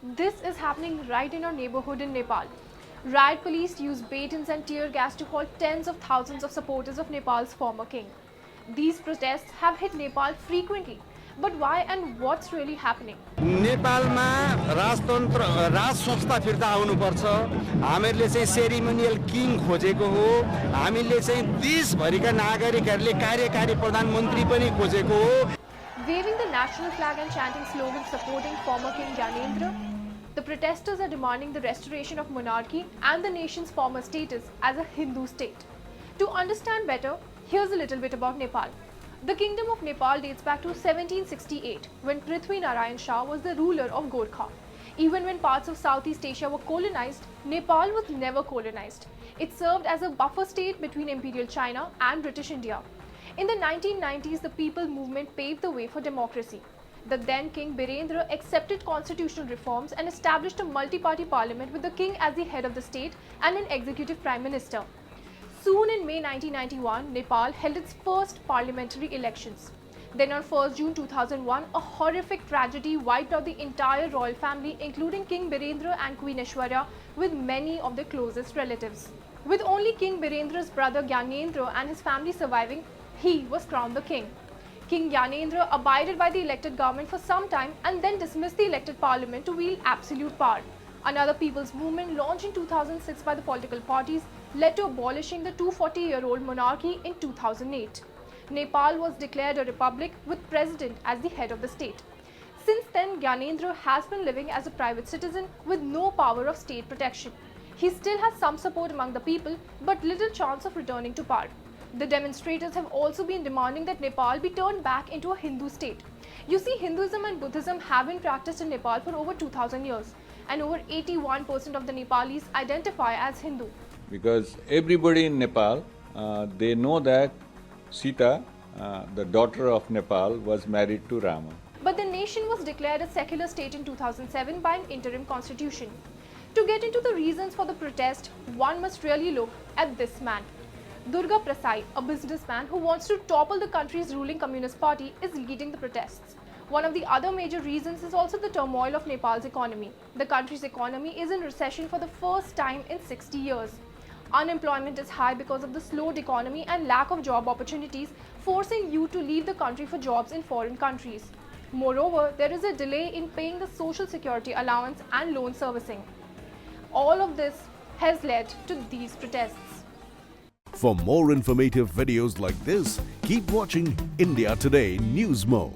This is happening right in our neighborhood in Nepal. Riot police used batons and tear gas to halt tens of thousands of supporters of Nepal's former king. These protests have hit Nepal frequently. But why and what's really happening? नेपालमा राजतन्त्र राज संस्था फिर्ता आउनुपर्छ हामीले चाहिँ ceremonial king खोजेको हो हामीले चाहिँ देशभरिका नागरिकहरूले कार्यकारी प्रधानमन्त्री पनि खोजेको हो Waving the national flag and chanting slogans supporting former King Gyanendra, the protesters are demanding the restoration of monarchy and the nation's former status as a Hindu state. To understand better, here's a little bit about Nepal. The Kingdom of Nepal dates back to 1768, when Prithvi Narayan Shah was the ruler of Gorkha. Even when parts of Southeast Asia were colonized, Nepal was never colonized. It served as a buffer state between Imperial China and British India. In the 1990s, the People Movement paved the way for democracy. The then King Gyanendra accepted constitutional reforms and established a multi-party parliament with the king as the head of the state and an executive prime minister. Soon in May 1991, Nepal held its first parliamentary elections. Then on 1st June 2001, a horrific tragedy wiped out the entire royal family, including King Gyanendra and Queen Aishwarya, with many of their closest relatives. With only King Gyanendra's brother Gyanendra and his family surviving, he was crowned the king. King Gyanendra abided by the elected government for some time and then dismissed the elected parliament to wield absolute power. Another people's movement launched in 2006 by the political parties led to abolishing the 240-year-old monarchy in 2008. Nepal was declared a republic with president as the head of the state. Since then, Gyanendra has been living as a private citizen with no power of state protection. He still has some support among the people, but little chance of returning to power. The demonstrators have also been demanding that Nepal be turned back into a Hindu state. You see, Hinduism and Buddhism have been practiced in Nepal for over 2000 years, and over 81% of the Nepalis identify as Hindu. Because everybody in Nepal, they know that Sita, the daughter of Nepal, was married to Rama. But the nation was declared a secular state in 2007 by an interim constitution. To get into the reasons for the protest, one must really look at this man. Durga Prasad, a businessman who wants to topple the country's ruling Communist Party, is leading the protests. One of the other major reasons is also the turmoil of Nepal's economy. The country's economy is in recession for the first time in 60 years. Unemployment is high because of the slowed economy and lack of job opportunities, forcing youth to leave the country for jobs in foreign countries. Moreover, there is a delay in paying the social security allowance and loan servicing. All of this has led to these protests. For more informative videos like this, keep watching India Today News Mo.